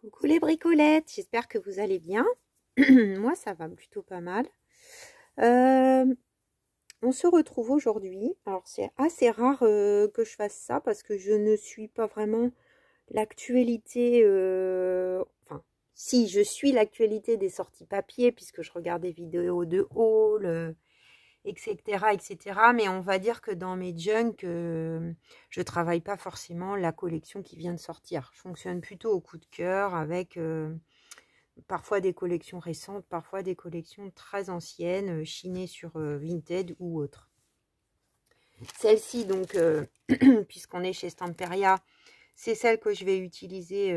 Coucou les bricolettes, j'espère que vous allez bien. Moi ça va plutôt pas mal. On se retrouve aujourd'hui. Alors c'est assez rare que je fasse ça parce que je ne suis pas vraiment l'actualité. Enfin, si je suis l'actualité des sorties papier puisque je regarde des vidéos de haul, etc., etc. Mais on va dire que dans mes junk, je travaille pas forcément la collection qui vient de sortir. Je fonctionne plutôt au coup de cœur avec parfois des collections récentes, parfois des collections très anciennes, chinées sur Vinted ou autre. Celle-ci, donc, puisqu'on est chez Stamperia, c'est celle que je vais utiliser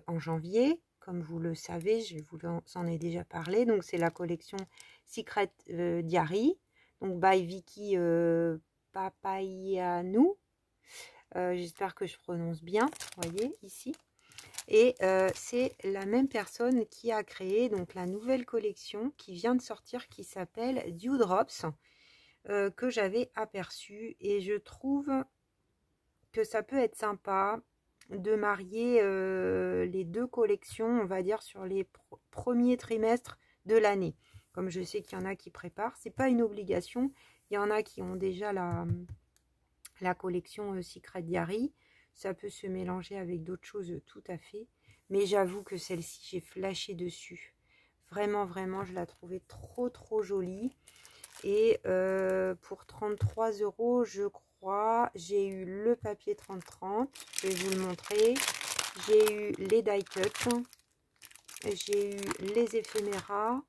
en janvier. Comme vous le savez, je vous en ai déjà parlé. Donc, c'est la collection Secret Diary. Donc, by Vicky Papayanu. J'espère que je prononce bien, vous voyez, ici. Et c'est la même personne qui a créé donc la nouvelle collection qui vient de sortir, qui s'appelle Dewdrops, que j'avais aperçue. Et je trouve que ça peut être sympa de marier les deux collections, on va dire, sur les premiers trimestres de l'année. Comme je sais qu'il y en a qui préparent, c'est pas une obligation. Il y en a qui ont déjà la collection Secret Diary. Ça peut se mélanger avec d'autres choses tout à fait. Mais j'avoue que celle-ci, j'ai flashé dessus. Vraiment, vraiment, je la trouvais trop jolie. Et pour 33 €, je crois, j'ai eu le papier 30-30. Je vais vous le montrer. J'ai eu les die cut. J'ai eu les éphéméras.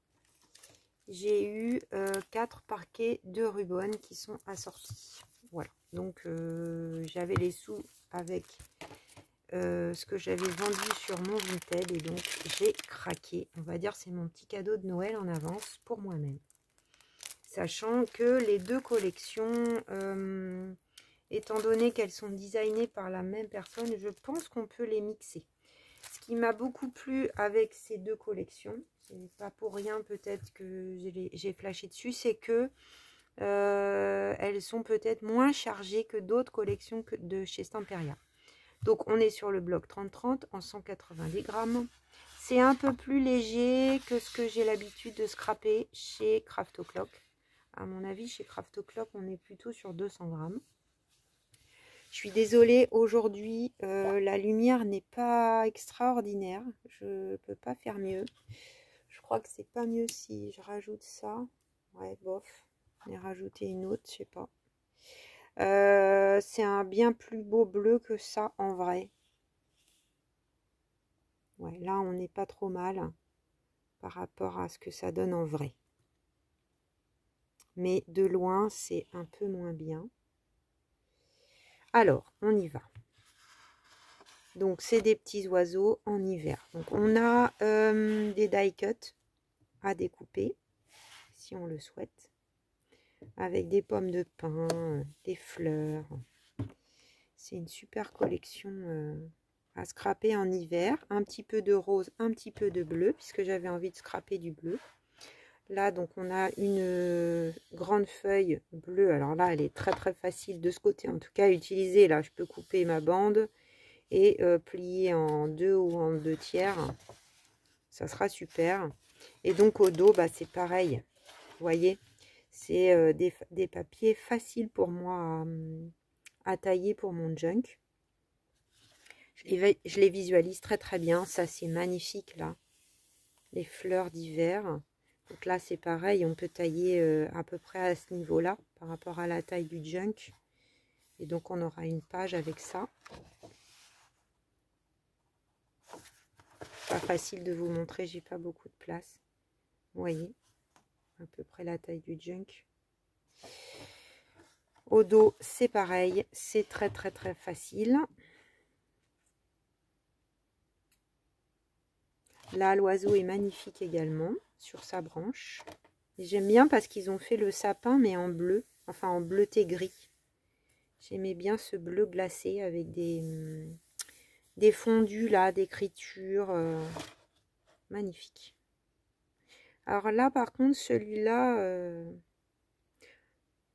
J'ai eu 4 parquets de ruban qui sont assortis. Voilà. Donc, j'avais les sous avec ce que j'avais vendu sur mon Vinted. Et donc, j'ai craqué. On va dire c'est mon petit cadeau de Noël en avance pour moi-même. Sachant que les deux collections, étant donné qu'elles sont designées par la même personne, je pense qu'on peut les mixer. Ce qui m'a beaucoup plu avec ces deux collections, c'est pas pour rien peut-être que j'ai flashé dessus, c'est que elles sont peut-être moins chargées que d'autres collections de chez Stamperia. Donc on est sur le bloc 30-30 en 190 grammes. C'est un peu plus léger que ce que j'ai l'habitude de scraper chez Craft O'Clock. À mon avis, chez Craft O'Clock, on est plutôt sur 200 grammes. Je suis désolée, aujourd'hui, la lumière n'est pas extraordinaire. Je ne peux pas faire mieux. Je crois que c'est pas mieux si je rajoute ça. Ouais, bof. On va rajouter une autre, je sais pas. C'est un bien plus beau bleu que ça en vrai. Ouais, là, on n'est pas trop mal par rapport à ce que ça donne en vrai. Mais de loin, c'est un peu moins bien. Alors, on y va. Donc, c'est des petits oiseaux en hiver. Donc, on a des die cut à découper, si on le souhaite, avec des pommes de pin, des fleurs. C'est une super collection à scraper en hiver. Un petit peu de rose, un petit peu de bleu, puisque j'avais envie de scraper du bleu. Là, donc, on a une grande feuille bleue. Alors là, elle est très facile de ce côté, en tout cas, à utiliser. Là, je peux couper ma bande et plier en 2 ou en 2 tiers. Ça sera super. Et donc, au dos, bah, c'est pareil. Vous voyez, c'est des papiers faciles pour moi à tailler pour mon junk. Je les visualise très bien. Ça, c'est magnifique, là. Les fleurs d'hiver. Donc là, c'est pareil, on peut tailler à peu près à ce niveau-là, par rapport à la taille du junk. Et donc, on aura une page avec ça. Pas facile de vous montrer, j'ai pas beaucoup de place. Vous voyez, à peu près la taille du junk. Au dos, c'est pareil, c'est très facile. Là, l'oiseau est magnifique également, sur sa branche. J'aime bien parce qu'ils ont fait le sapin, mais en bleu, enfin en bleuté gris. J'aimais bien ce bleu glacé avec des fondus là, d'écriture. Magnifique. Alors là, par contre, celui-là,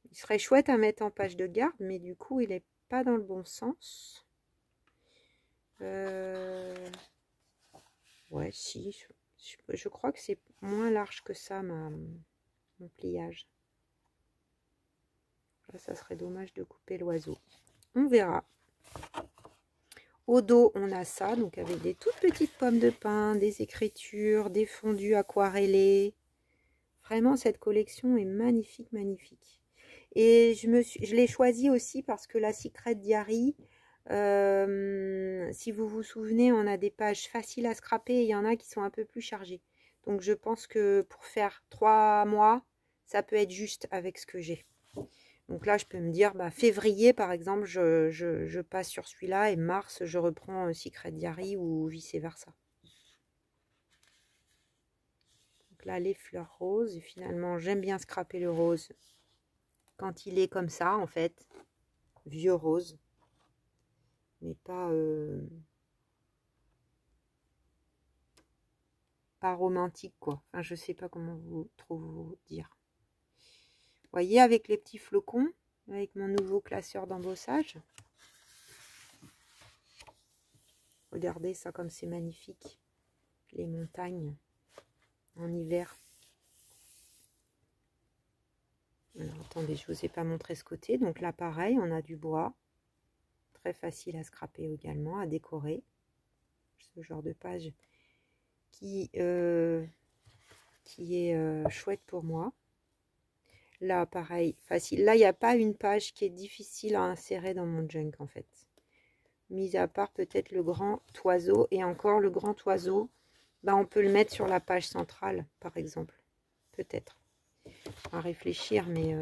il serait chouette à mettre en page de garde, mais du coup, il n'est pas dans le bon sens. Ouais, si, je crois que c'est moins large que ça, mon pliage. Là, ça serait dommage de couper l'oiseau. On verra. Au dos, on a ça, donc avec des toutes petites pommes de pin, des écritures, des fondus aquarellés. Vraiment, cette collection est magnifique, magnifique. Et je l'ai choisi aussi parce que la Secret Diary, si vous vous souvenez, on a des pages faciles à scraper et il y en a qui sont un peu plus chargées. Donc je pense que pour faire 3 mois, ça peut être juste avec ce que j'ai. Donc là, je peux me dire, bah, février, par exemple, je passe sur celui-là et mars, je reprends Secret Diary ou vice-versa. Donc là, les fleurs roses. Et finalement, j'aime bien scraper le rose quand il est comme ça, en fait. Vieux rose. Mais pas romantique, quoi. Enfin, je sais pas comment trop vous dire. Vous voyez, avec les petits flocons, avec mon nouveau classeur d'embossage. Regardez ça comme c'est magnifique. Les montagnes en hiver. Alors, attendez, je ne vous ai pas montré ce côté. Donc là, pareil, on a du bois. Très facile à scraper également, à décorer. Ce genre de page qui est chouette pour moi. Là, pareil, facile. Là, il n'y a pas une page qui est difficile à insérer dans mon junk, en fait. Mis à part peut-être le grand oiseau. Et encore, le grand oiseau, bah, on peut le mettre sur la page centrale, par exemple. Peut-être. À réfléchir, mais...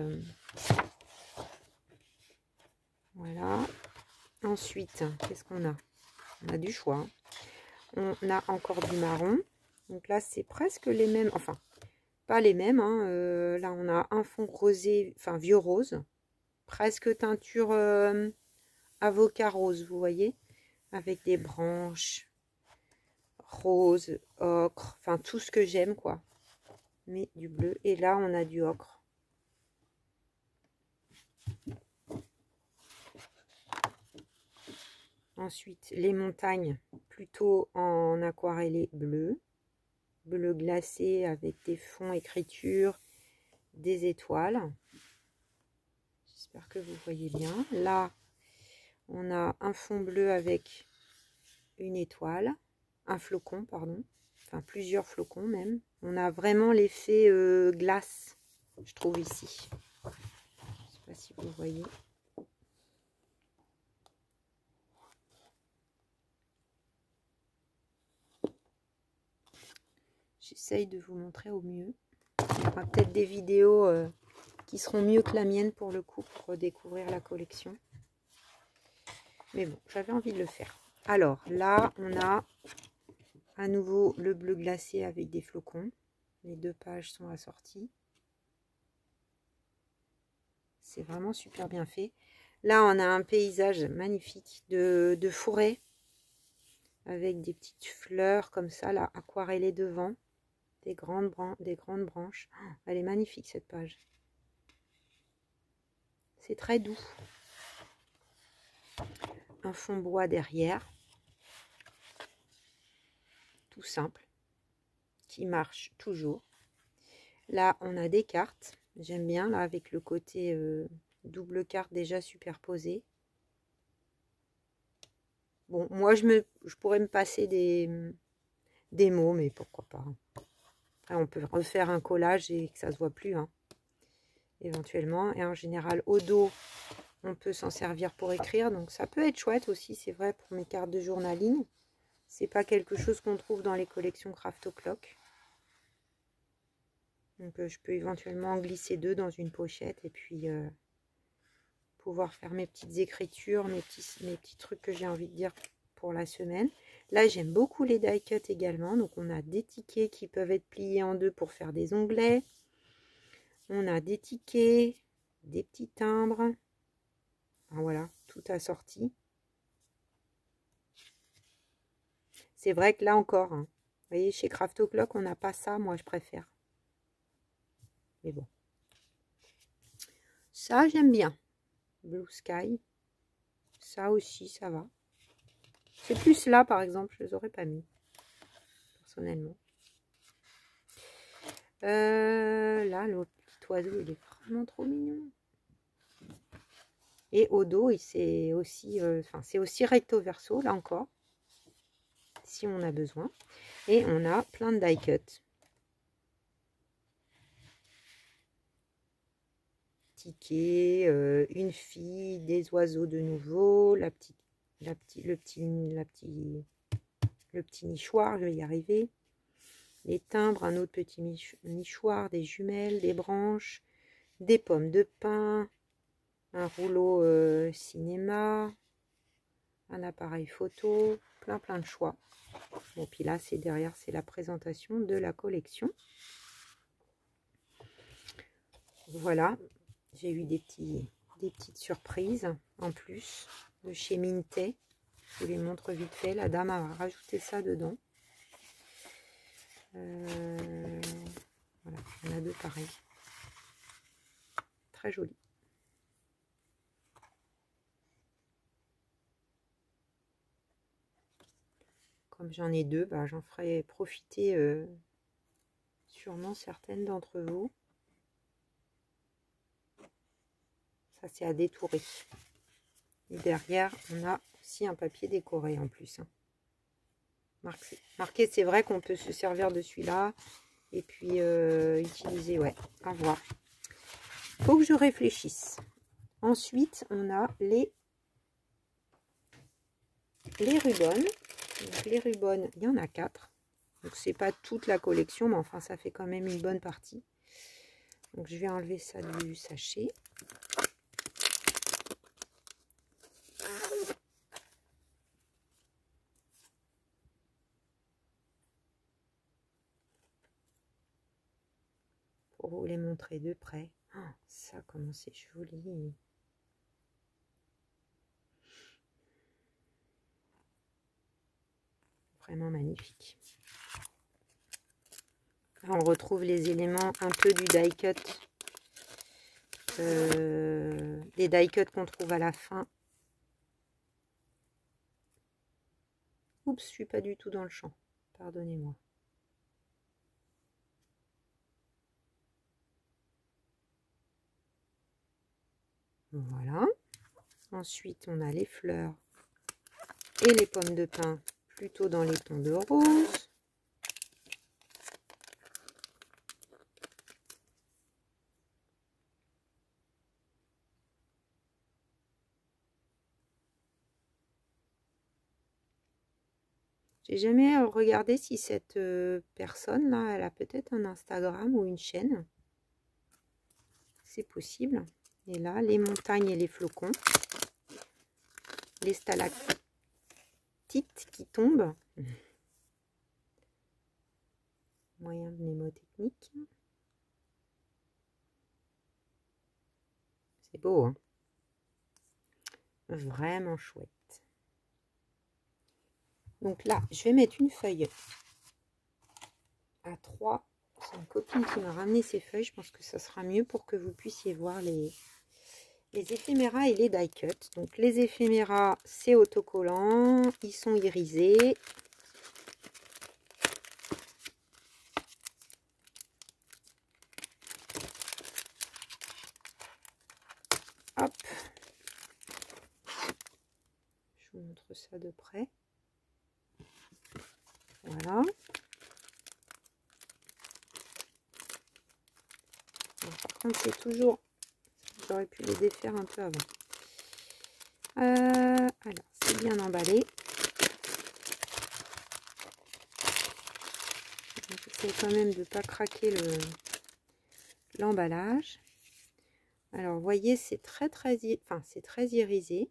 voilà. Ensuite, qu'est-ce qu'on a? On a du choix. On a encore du marron. Donc là, c'est presque les mêmes. Enfin, pas les mêmes. Hein. Là, on a un fond rosé, enfin vieux rose. Presque teinture avocat rose, vous voyez. Avec des branches rose, ocre. Enfin, tout ce que j'aime, quoi. Mais du bleu. Et là, on a du ocre. Ensuite, les montagnes, plutôt en aquarellé bleu. Bleu glacé avec des fonds écriture, des étoiles. J'espère que vous voyez bien. Là, on a un fond bleu avec une étoile. Un flocon, pardon. Enfin, plusieurs flocons même. On a vraiment l'effet glace, je trouve ici. Je ne sais pas si vous voyez. J'essaye de vous montrer au mieux. Il y aura peut-être des vidéos qui seront mieux que la mienne pour le coup, pour découvrir la collection. Mais bon, j'avais envie de le faire. Alors là, on a à nouveau le bleu glacé avec des flocons. Les deux pages sont assorties. C'est vraiment super bien fait. Là, on a un paysage magnifique de forêt avec des petites fleurs comme ça, là, aquarellées devant. Des grandes branches. Oh, elle est magnifique cette page. C'est très doux. Un fond bois derrière. Tout simple. Qui marche toujours. Là, on a des cartes. J'aime bien, là, avec le côté double carte déjà superposée. Bon, moi, je pourrais me passer des mots, mais pourquoi pas. Après, on peut refaire un collage et que ça se voit plus, hein, éventuellement. Et en général, au dos, on peut s'en servir pour écrire. Donc, ça peut être chouette aussi, c'est vrai, pour mes cartes de journaling. C'est pas quelque chose qu'on trouve dans les collections Craft O'Clock. Donc, je peux éventuellement en glisser deux dans une pochette et puis pouvoir faire mes petites écritures, mes petits trucs que j'ai envie de dire pour la semaine. Là, j'aime beaucoup les die cut également. Donc, on a des tickets qui peuvent être pliés en deux pour faire des onglets. On a des tickets, des petits timbres. Ah, voilà, tout assorti. C'est vrai que là encore, hein, vous voyez, chez Craft O'Clock, on n'a pas ça. Moi, je préfère. Mais bon. Ça, j'aime bien. Blue Sky. Ça aussi, ça va. C'est plus là, par exemple, je ne les aurais pas mis. personnellement. Là, le petit oiseau, il est vraiment trop mignon. Et au dos, c'est aussi, c'est aussi recto verso, là encore, si on a besoin. Et on a plein de die cut. Ticket, une fille, des oiseaux de nouveau, le petit nichoir, je vais y arriver. Les timbres, un autre petit nichoir, des jumelles, des branches, des pommes de pin, un rouleau cinéma, un appareil photo, plein de choix. Bon, puis là, c'est derrière, c'est la présentation de la collection. Voilà, j'ai eu des petites surprises en plus de chez Minté. Je vous les montre vite fait. La dame a rajouté ça dedans. Voilà, il y en a deux pareils. Très joli. Comme j'en ai deux, bah, j'en ferai profiter sûrement certaines d'entre vous. Ça, c'est à détourer. Et derrière, on a aussi un papier décoré en plus. Hein. Marqué, c'est vrai qu'on peut se servir de celui-là. Et puis utiliser, ouais, à voir. Faut que je réfléchisse. Ensuite, on a les rubans. Donc, les rubans, il y en a 4. Donc, c'est pas toute la collection, mais enfin, ça fait quand même une bonne partie. Donc, je vais enlever ça du sachet. Pour vous les montrer de près. Oh, ça, comment c'est joli. Vraiment magnifique. Là, on retrouve les éléments un peu du die cut. Les die cut qu'on trouve à la fin. Oups, je suis pas du tout dans le champ. Pardonnez-moi. Voilà. Ensuite, on a les fleurs et les pommes de pin plutôt dans les tons de rose. J'ai jamais regardé si cette personne-là, elle a peut-être un Instagram ou une chaîne. C'est possible. Et là, les montagnes et les flocons. Les stalactites qui tombent. Moyen mnémotechnique. C'est beau, hein? Vraiment chouette. Donc là, je vais mettre une feuille à 3. C'est une copine qui m'a ramené ces feuilles. Je pense que ça sera mieux pour que vous puissiez voir les éphéméras et les die cut. Donc les éphéméras, c'est autocollant. Ils sont irisés. Hop. Je vous montre ça de près. Voilà. Par contre, c'est toujours... J'aurais pu les défaire un peu avant. Alors, c'est bien emballé. J'essaie quand même de ne pas craquer l'emballage. Alors, vous voyez, c'est très irisé.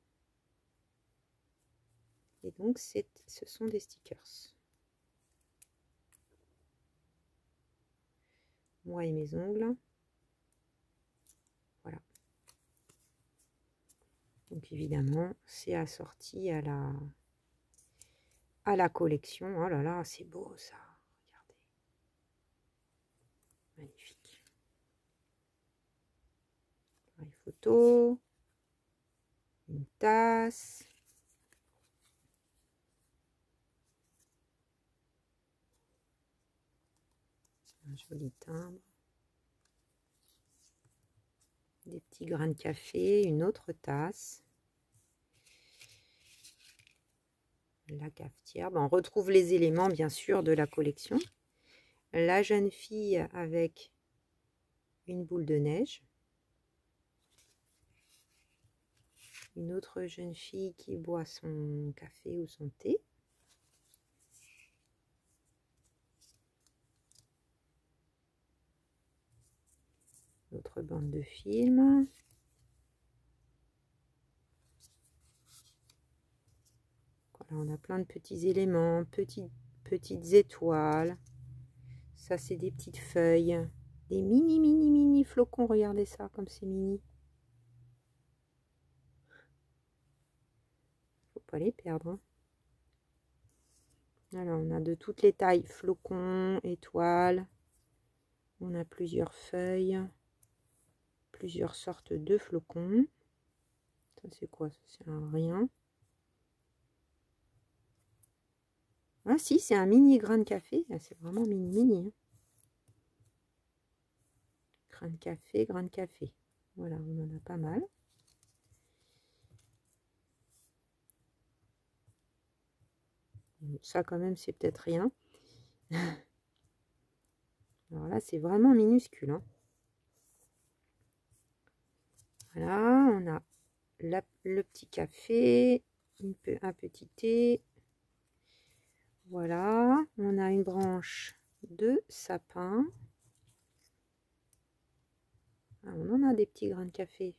Et donc, ce sont des stickers. Moi et mes ongles. Voilà. Donc, évidemment, c'est assorti à la collection. Oh là là, c'est beau ça. Regardez. Magnifique. Une photo. Une tasse. Un joli timbre. Des petits grains de café, une autre tasse. La cafetière. On retrouve les éléments, bien sûr, de la collection. La jeune fille avec une boule de neige. Une autre jeune fille qui boit son café ou son thé. Autre bande de film. Voilà, on a plein de petits éléments, petites étoiles. Ça, c'est des petites feuilles. Des mini flocons. Regardez ça, comme c'est mini. Faut pas les perdre. Hein. Alors, on a de toutes les tailles. Flocons, étoiles. On a plusieurs feuilles. Plusieurs sortes de flocons. Ça, c'est quoi? Ça, c'est un rien. Ah si, c'est un mini grain de café. Ah, c'est vraiment mini. Hein. Grain de café, grain de café. Voilà, on en a pas mal. Ça quand même, c'est peut-être rien. Alors là, c'est vraiment minuscule. Hein. Voilà, on a le petit café, un petit thé. Voilà, on a une branche de sapin. Ah, on en a des petits grains de café.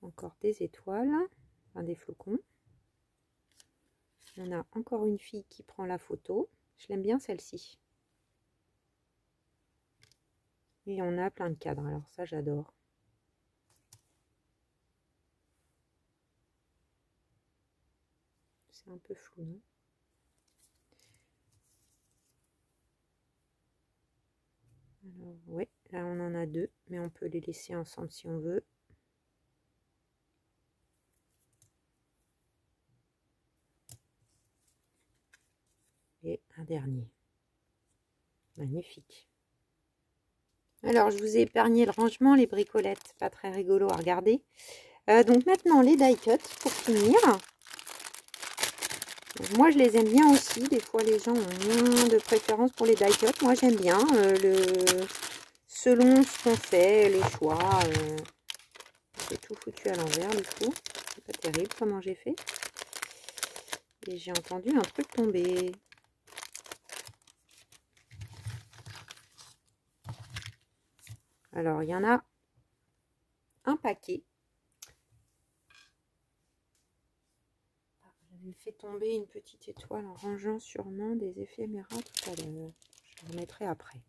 Encore des étoiles, enfin des flocons. On a encore une fille qui prend la photo. Je l'aime bien celle-ci. Et on a plein de cadres. Alors ça, j'adore. C'est un peu flou, non? Alors, ouais, là on en a deux, mais on peut les laisser ensemble si on veut. Et un dernier. Magnifique. Alors, je vous ai épargné le rangement, les bricolettes. Pas très rigolo à regarder. Donc maintenant, les die cuts pour finir. Donc, moi, je les aime bien aussi. Des fois, les gens ont moins de préférence pour les die cuts. Moi, j'aime bien. Selon ce qu'on fait, les choix. J'ai tout foutu à l'envers, du coup. C'est pas terrible comment j'ai fait. Et j'ai entendu un truc tomber. Alors, il y en a un paquet. J'avais fait tomber une petite étoile en rangeant sûrement des éphéméras tout à l'heure. Je le remettrai après.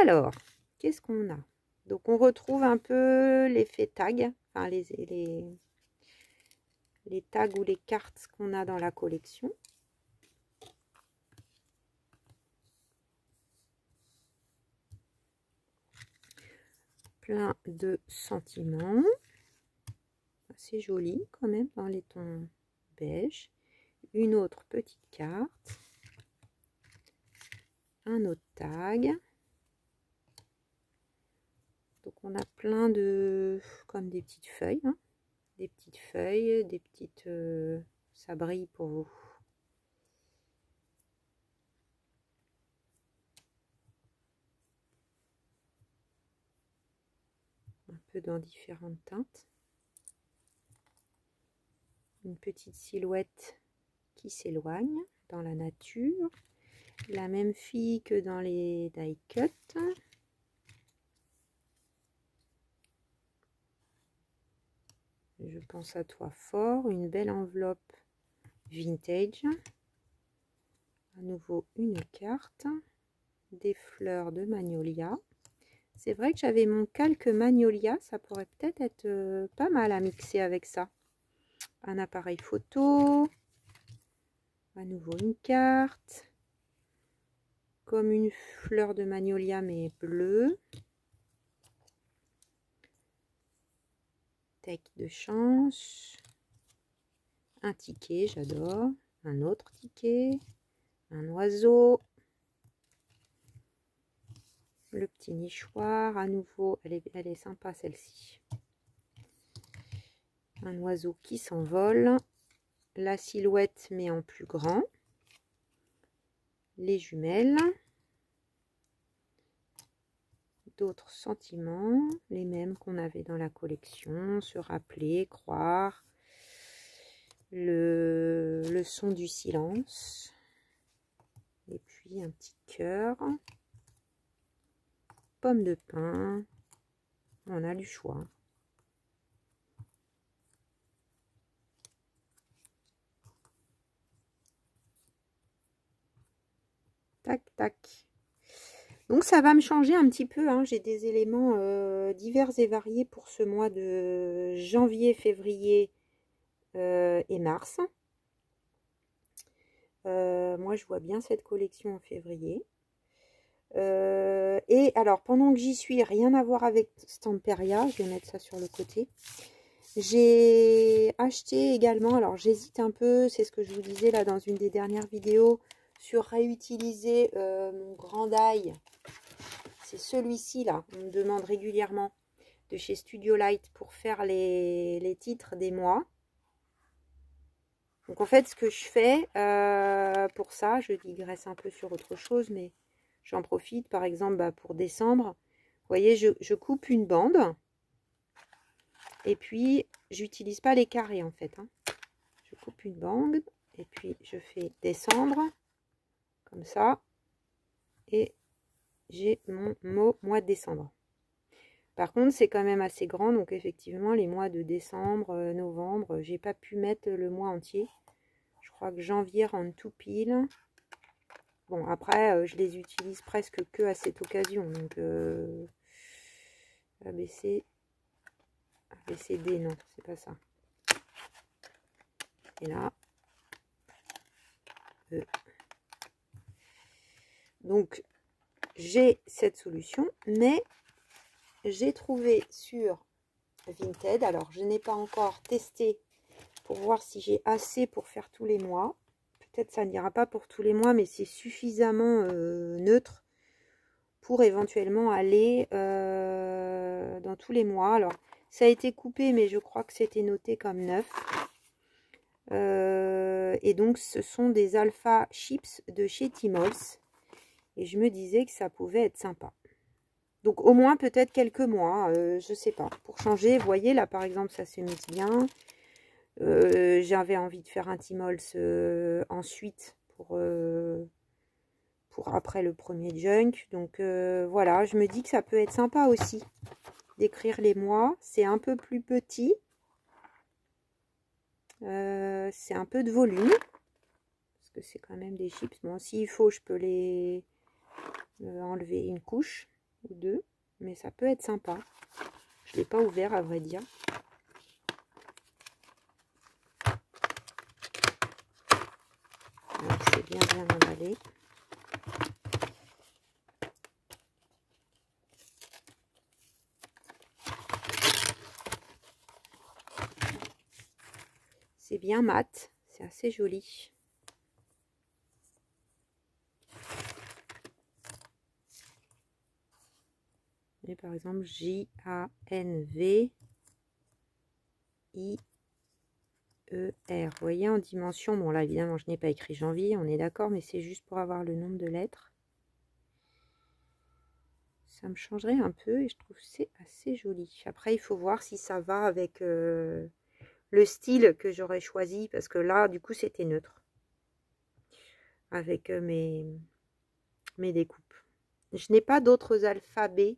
Alors, qu'est-ce qu'on a? Donc, on retrouve un peu l'effet tag. Enfin, les tags ou les cartes qu'on a dans la collection. Plein de sentiments. C'est joli quand même dans les tons beige. Une autre petite carte. Un autre tag. Donc on a plein de, comme des petites feuilles, hein. Des petites feuilles, des petites, ça brille pour vous. Un peu dans différentes teintes. Une petite silhouette qui s'éloigne dans la nature. La même fille que dans les die cut. Je pense à toi fort. Une belle enveloppe vintage. À nouveau une carte. Des fleurs de magnolia. C'est vrai que j'avais mon calque magnolia. Ça pourrait peut-être être pas mal à mixer avec ça. Un appareil photo. À nouveau une carte. Comme une fleur de magnolia mais bleue. Deck de chance. Un ticket, j'adore. Un autre ticket. Un oiseau. Le petit nichoir, à nouveau, elle est sympa celle-ci. Un oiseau qui s'envole. La silhouette mais en plus grand. Les jumelles. D'autres sentiments, les mêmes qu'on avait dans la collection, se rappeler, croire, le son du silence, et puis un petit cœur, pomme de pin, on a du choix. Tac, tac. Donc ça va me changer un petit peu, hein. J'ai des éléments divers et variés pour ce mois de janvier, février et mars. Moi je vois bien cette collection en février. Et alors pendant que j'y suis, rien à voir avec Stamperia, je vais mettre ça sur le côté. J'ai acheté également, alors j'hésite un peu, c'est ce que je vous disais là dans une des dernières vidéos, sur réutiliser mon grand die. C'est celui-ci là, on me demande régulièrement, de chez Studio Light pour faire les titres des mois. Donc en fait ce que je fais pour ça, je digresse un peu sur autre chose, mais j'en profite par exemple pour décembre. Vous voyez, je coupe une bande et puis j'utilise pas les carrés en fait, hein. Je coupe une bande et puis je fais décembre comme ça et j'ai mon mot mois de décembre. Par contre, c'est quand même assez grand, donc effectivement, les mois de décembre, novembre, j'ai pas pu mettre le mois entier. Je crois que janvier rentre tout pile. Bon, après, je les utilise presque que à cette occasion. Donc, ABC, ABCD, non, c'est pas ça. Et là, E. Donc, j'ai cette solution, mais j'ai trouvé sur Vinted, alors je n'ai pas encore testé pour voir si j'ai assez pour faire tous les mois. Peut-être ça n'ira pas pour tous les mois, mais c'est suffisamment neutre pour éventuellement aller dans tous les mois. Alors, ça a été coupé, mais je crois que c'était noté comme neuf. Et donc, ce sont des Alpha Chips de chez Timols. Et je me disais que ça pouvait être sympa. Donc, au moins, peut-être quelques mois, je sais pas. Pour changer, vous voyez, là, par exemple, ça se mixe bien. J'avais envie de faire un Timols ensuite pour après le premier junk. Donc, voilà, je me dis que ça peut être sympa aussi d'écrire les mois. C'est un peu plus petit. C'est un peu de volume. Parce que c'est quand même des chips. Bon, s'il faut, je peux les enlever une couche ou deux. Mais ça peut être sympa. Je ne l'ai pas ouvert, à vrai dire. C'est bien emballé. C'est bien mat. C'est assez joli. Et par exemple, J-A-N-V-I-E-R. Vous voyez, en dimension, bon là évidemment je n'ai pas écrit janvier, on est d'accord, mais c'est juste pour avoir le nombre de lettres. Ça me changerait un peu et je trouve que c'est assez joli. Après, il faut voir si ça va avec le style que j'aurais choisi, parce que là, du coup, c'était neutre. Avec mes découpes. Je n'ai pas d'autres alphabets.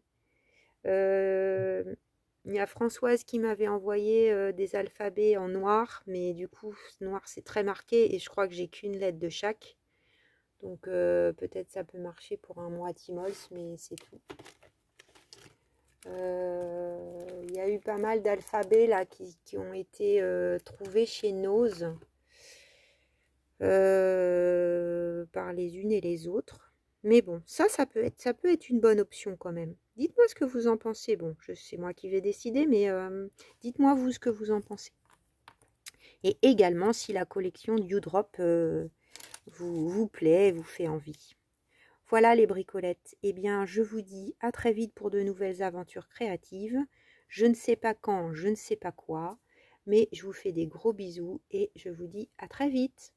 Il y a Françoise qui m'avait envoyé des alphabets en noir, mais du coup, noir c'est très marqué et je crois que j'ai qu'une lettre de chaque. Donc peut-être ça peut marcher pour un mois Timols, mais c'est tout. Il y a eu pas mal d'alphabets là qui ont été trouvés chez Nose par les unes et les autres. Mais bon, ça peut être une bonne option quand même. Dites-moi ce que vous en pensez. Bon, c'est moi qui vais décider, mais dites-moi vous ce que vous en pensez. Et également si la collection Dewdrop vous plaît, vous fait envie. Voilà les bricolettes. Eh bien, je vous dis à très vite pour de nouvelles aventures créatives. Je ne sais pas quand, je ne sais pas quoi, mais je vous fais des gros bisous et je vous dis à très vite.